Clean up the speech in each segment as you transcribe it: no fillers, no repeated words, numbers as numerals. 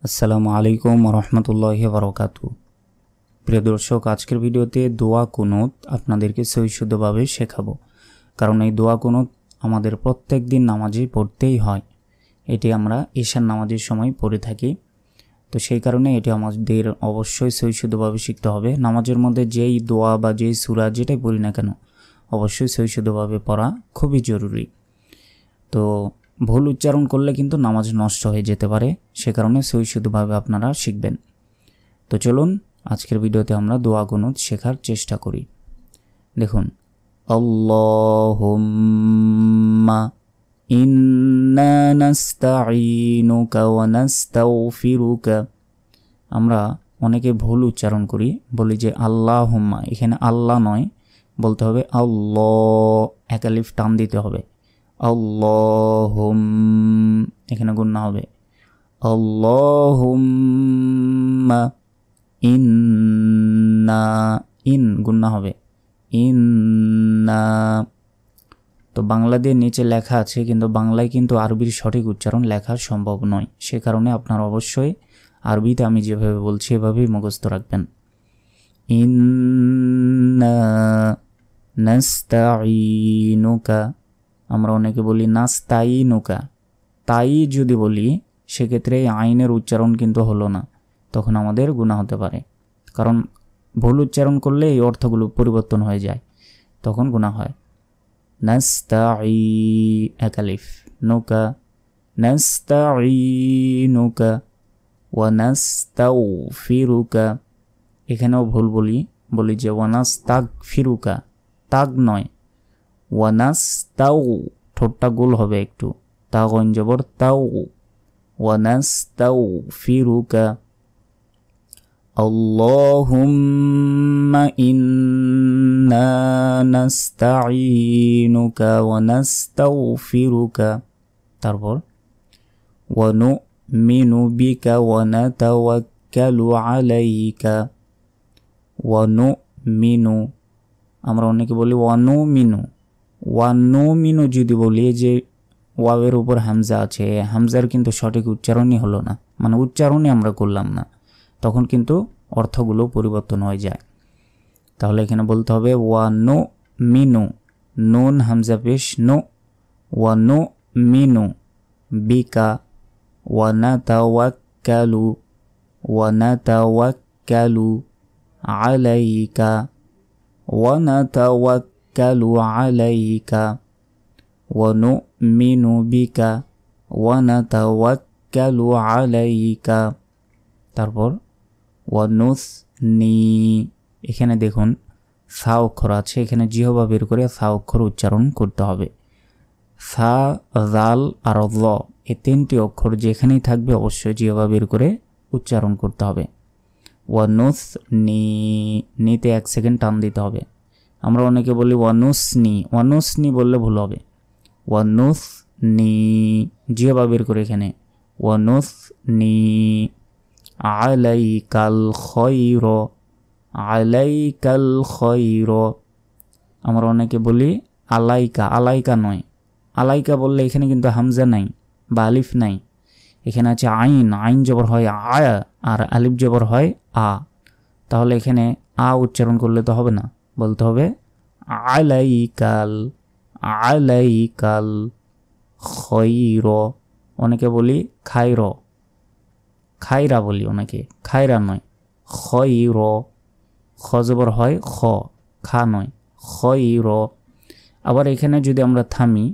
আসসালামু আলাইকুম রহমতুল্লাহি বারাকাতু। প্রিয় দর্শক, আজকের ভিডিওতে দোয়া কুনুত আপনাদেরকে সহিশুদ্ধভাবে শেখাবো। কারণ এই দোয়া কুনুত আমাদের প্রত্যেক দিন নামাজে পড়তেই হয়। এটি আমরা ঈশার নামাজের সময় পড়ে থাকি। তো সেই কারণে এটি আমাদের অবশ্যই সহিশুদ্ধভাবে শিখতে হবে। নামাজের মধ্যে যেই দোয়া বা যেই সূরা যেটাই পড়ি না কেন, অবশ্যই সহিশুদ্ধভাবে পড়া খুবই জরুরি। তো ভুল উচ্চারণ করলে কিন্তু নামাজ নষ্ট হয়ে যেতে পারে, সে কারণে সহিশুদ্ধভাবে আপনারা শিখবেন। তো চলুন আজকের ভিডিওতে আমরা দোয়া কুনুত শেখার চেষ্টা করি। দেখুন, আল্লাহুম্মা ইন্না নাস্তাঈনুকা ওয়া নাস্তাগফিরুকা। আমরা অনেকে ভুল উচ্চারণ করি, বলি যে আল্লাহুম্মা, এখানে আল্লাহ নয়, বলতে হবে আল্লাহ, এক আলিফ টান দিতে হবে। আল্লাহুম, এখানে গুণনা হবে আল্লাহুম্মা ইন্না, ইন গুণনা হবে ইন্না। তো বাংলা দিয়ে নিচে লেখা আছে, কিন্তু বাংলায় কিন্তু আরবির সঠিক উচ্চারণ লেখা সম্ভব নয়। সে কারণে আপনারা অবশ্যই আরবিতে আমি যেভাবে বলছি এভাবেই মুখস্থ রাখবেন। ইন্না নাস্তাঈনুকা, আমরা অনেকে বলি নাস্তাঈনুকা, তাই যদি বলি সেক্ষেত্রে আইনের উচ্চারণ কিন্তু হলো না, তখন আমাদের গুনাহ হতে পারে। কারণ ভুল উচ্চারণ করলে এই অর্থগুলো পরিবর্তন হয়ে যায়, তখন গুনাহ হয়। নাস্তাঈ, এক আলিফ, নুকা, নাস্তাঈনুকা ওয়া নাস্তাগফিরুকা। এখানেও ভুল বলি যে ওয়া নাস্তাগফিরুকা, তাগ নয়, ওয়ানাস্তাউ, ঠোঁটটা গোল হবে একটু, তা গঞ্জবর তাও, ওয়ানাস্তাগফিরুকা। আল্লাহুম্মা ইন্না নাস্তাঈনুকা ওয়া নাস্তাগফিরুকা। তারপর ওয়ানুমিনু বিকা ওয়া নাতাওয়াক্কালু আলাইকা। ওয়ানুমিনু, আমরা অনেকে বলি ওয়ানুমিনু, ওয়ানুমিনু যদি বলি যে ওয়াওয়ের উপর হামজা আছে, হামজার কিন্তু সঠিক উচ্চারণই হলো না, মানে উচ্চারণই আমরা করলাম না, তখন কিন্তু অর্থগুলো পরিবর্তন হয়ে যায়। তাহলে এখানে বলতে হবে ওয়ানুমিনু, নুন হামজা পেশ নু, ওয়ানুমিনু বিকা ওয়া নাতাওয়াক্কালু, ওয়া নাতাওয়াক্কালু আলাইকা, ওয়া নাতাওয়াক্কালু আলাইকা, ওয়া নুমিনু বিকা ওয়া নাতাওয়াক্কালু আলাইকা। তারপর ওয়া নুসনি, এখানে দেখুন সা অক্ষর আছে, এখানে জিহ্বা বের করে সা অক্ষর উচ্চারণ করতে হবে। সা, জাল আর ল, এই তিনটি অক্ষর যেখানেই থাকবে অবশ্যই জিহ্বা বের করে উচ্চারণ করতে হবে। ওয়ানুসনি, নিতে 1 সেকেন্ড টান দিতে হবে। আমরা অনেকে বলি ওয়ানুসনি, ওয়ানুসনি বললে ভুল হবে। ওয়ানুসনি, জিহ্বা বের করে এখানে ওয়ানুসনি আলাইকাল খৈর, আলাইকাল খৈর। আমরা অনেকে বলি আলাইকা, আলাইকা নয়, আলাইকা বললে এখানে কিন্তু হামজা নাই বা আলিফ নাই, এখানে আছে আইন, আইন জবর হয় আ আর আলিফ জবর হয় আ। তাহলে এখানে আ উচ্চারণ করলে তো হবে না, বলতে হবে আলাইকাল, আলাইকাল খৈর। অনেকে বলি খাইর, খাইরা বলি অনেকে, খাইরা নয়, খৈর, খ জবর হয় খ, খা নয়, খৈর। আবার এখানে যদি আমরা থামি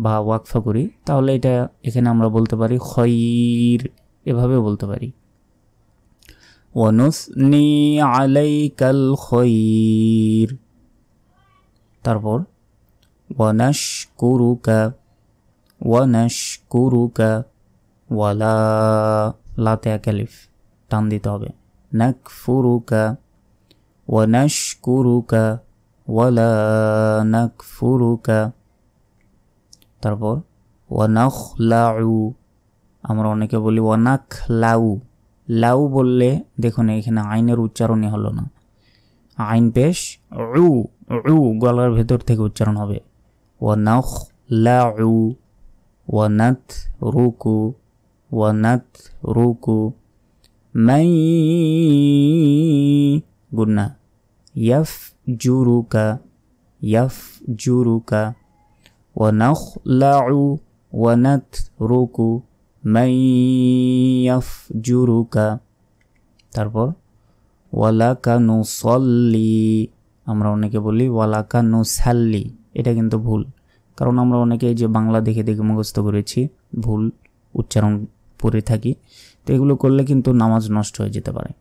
বা ওয়াকফা করি তাহলে এটা এখানে আমরা বলতে পারি খৈর, এভাবে বলতে পারি। ওয়ানুসনি আলাইকাল খৈর। তারপর ওয়ানাশকুরুকা, ওয়ানাশকুরুকা ওয়ালা, লাতে এক আলিফ টান দিতে হবে, নাকফুরুকা, ওয়ানাশকুরুকা ওয়ালা নাকফুরুকা। তারপর ওয়ানাখলাউ, আমরা অনেকে বলি ওয়ানাখলাউ, লাউ বললে দেখুন এখানে আইনের উচ্চারণই হলো না, আইন পেশ উ, উ গলার ভেতর থেকে উচ্চারণ হবে। ওয়ানাখলাউ ওয়ানাতরুকু, ওয়ানাতরুকু মাই গুন্না ইয়াফজুরুকা ইয়াফজুরুকা ওয়া নাখলাউ ওয়া নাতরুকু মাই ইয়াফজুরুকা। তারপর ওয়ালাকা নুসাল্লি, আমরা অনেকে বলি ওয়ালাকা নুসাল্লি, এটা কিন্তু ভুল, কারণ আমরা অনেকে যে বাংলা দেখে দেখে মুখস্থ করেছি, ভুল উচ্চারণ করে থাকি, তো এগুলো করলে কিন্তু নামাজ নষ্ট হয়ে যেতে পারে।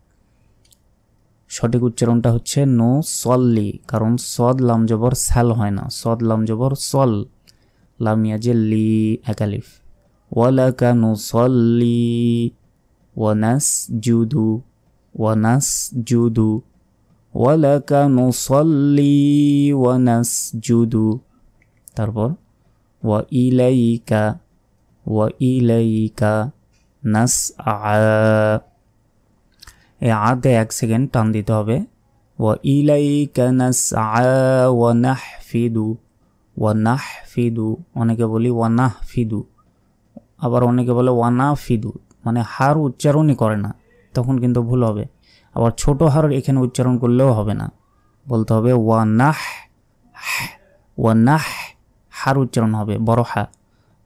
সঠিক উচ্চারণটা হচ্ছে নুসাল্লি, কারণ সদ লাম জবর সাল হয় না, সদ লাম জবর সল, লাম ইয়াজে লি একালিফ। ওয়ালাকা নুসাল্লি ওয়া নাসজুদু ওয়া নাসজুদু ওয়ালাকা নুসাল্লি ওয়া নাসজুদু। তারপর ওয়া ইলাইকা নাসআ, এই আতে 1 সেকেন্ড টান দিতে হবে। ওয়া ইলাইকা নাসআ ওয়া নাহফিদু, অনেকে বলি ওয়া নাহফিদু, আবার অনেকে বলে ওয়া নাফিদু, মানে হার উচ্চারণই করে না, তখন কিন্তু ভুল হবে। আবার ছোট হার এখানে উচ্চারণ করলেও হবে না, বলতে হবে ওয়া নাহ, হার উচ্চারণ হবে বড় হা।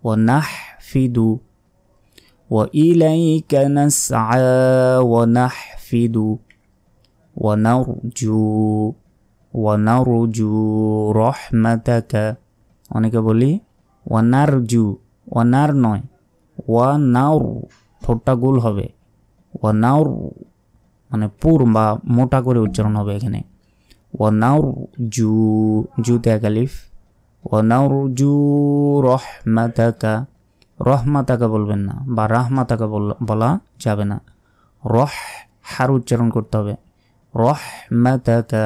ওয়া নাহফিদু ওয়া ইলাইকা নাসআ ওয়া নাহফিদু ওয়া নারজু রহমাতাকা, অনেকে বলি ওয়া নারজু, ওয়া নার নয়, ওয়া নার, ঠোঁটটা গোল হবে, ওয়া নার মানে পুর বা মোটা করে উচ্চারণ হবে এখানে। ওয়া নারজু, জুতে একালিফ, ওয়া নারজু রহমাতাকা, রহমাতাকা বলবেন না, বা রাহমাতাকা বলা যাবে না, রহ হার উচ্চারণ করতে হবে, রহমাতাকা।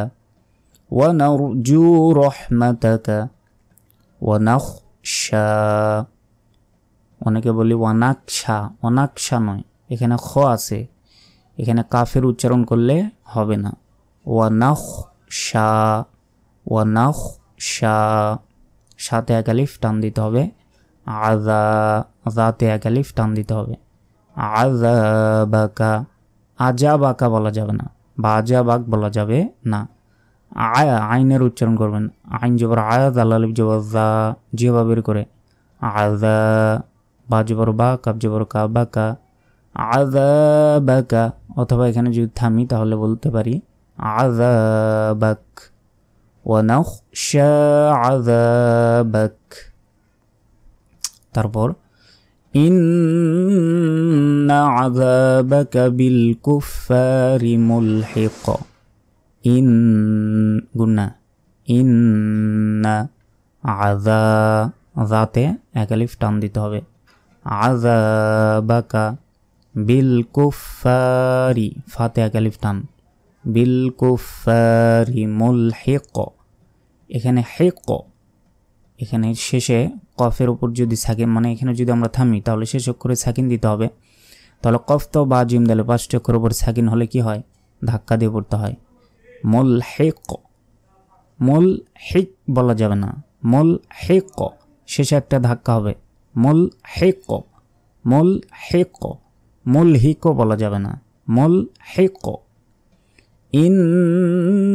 ওয়া নারজু রহমাতাকা ওয়া নাখশা, অনেকে বলি ওয়ানাকশা, অনাকশা নয়, এখানে খ আছে, এখানে কাফের উচ্চারণ করলে হবে না। ওয়া নাখশা, সাথে একালিফ টান দিতে হবে, আযাতে একালিফ টান দিতে হবে। আযাবাকা বলা যাবে না, বা আযাবাক বলা যাবে না, আইনের উচ্চারণ করবেন, আইন জবর আয়া, জাল আলিফ জবর যা, জিহ্বা বের করে, আযা, বা জবর বা, কাব জবর কা, বাকা, আযাবাকা। অথবা এখানে যদি থামি তাহলে বলতে পারি আযাবাক, ওয়া নাখশা আযাবাক। তারপর ইন্না আযাবাকা বিল কুফফারি মুলহিক, গুন্না ইন্না আযাতে একালিফ টান দিতে হবে, আযাবাকা বিল কুফফারি, ফাতে একালিফ টান, বিল কুফফারি মুলহিক, এখানে হিক, এখানে শেষে কফের উপর যদি সাকিন, মানে এখানে যদি আমরা থামি তাহলে শেষ অক্ষরে সাকিন দিতে হবে, তাহলে কফ তো বা জিম দিলে 5টি অক্ষরের উপর সাকিন হলে কি হয়, ধাক্কা দিয়ে পড়তে হয়। মুলহিক বলা যাবে না, মুলহিক, শেষে একটা ধাক্কা হবে, মুলহিক বলা যাবে না, মুলহিক। ইন্না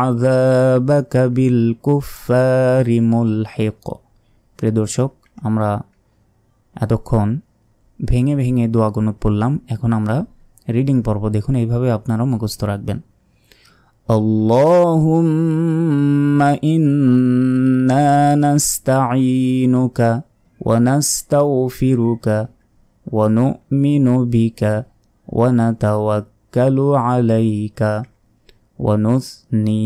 আযাবাকা বিল কুফফারি মুলহিক। প্রিয় দর্শক, আমরা এতক্ষণ ভেঙে ভেঙে দোয়া গুনুত পড়লাম, এখন আমরা রিডিং পর্ব। দেখুন, এইভাবে আপনারা মুখস্থ রাখবেন। আল্লাহুম্মা ইন্না নাস্তাঈনুকা ওয়া নাস্তাগফিরুকা ওয়া নু'মিনু বিকা ওয়া নাতাওয়াক্কালু আলাইকা ওয়া নুসনি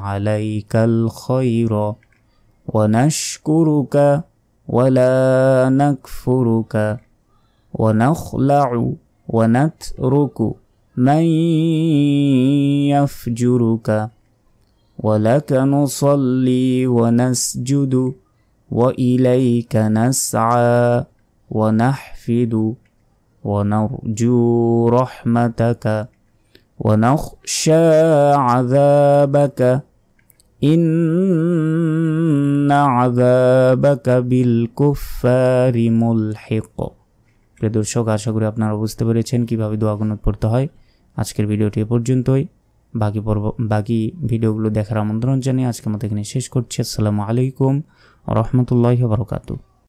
আলাইকাল খায়রা ওয়া নাশকুরুকা ওয়া লা নাকফুরুকা ওয়া নাখলাউ ওয়া নাতরুকু মান ইয়াফজুরুকা ওয়া লাকা নুসাল্লি ওয়া নাসজুদু ওয়া ইলাইকা নাসআ ওয়া নাহফিদু ওয়া নারজু রাহমাতাকা ওয়া নাখশা আযাবাকা ইন্না আযাবাকা বিল কুফফারি মুলহিক। প্রিয় দর্শক, আশা করি আপনারা বুঝতে পেরেছেন কীভাবে দোয়া কুনুত পড়তে হয়। আজকের ভিডিওটি এ পর্যন্তই। বাকি ভিডিওগুলো দেখার আমন্ত্রণ জানিয়ে আজকের মতো এখানে শেষ করছি। আসসালামু আলাইকুম ওয়া রাহমাতুল্লাহি ওয়া বারাকাতুহু।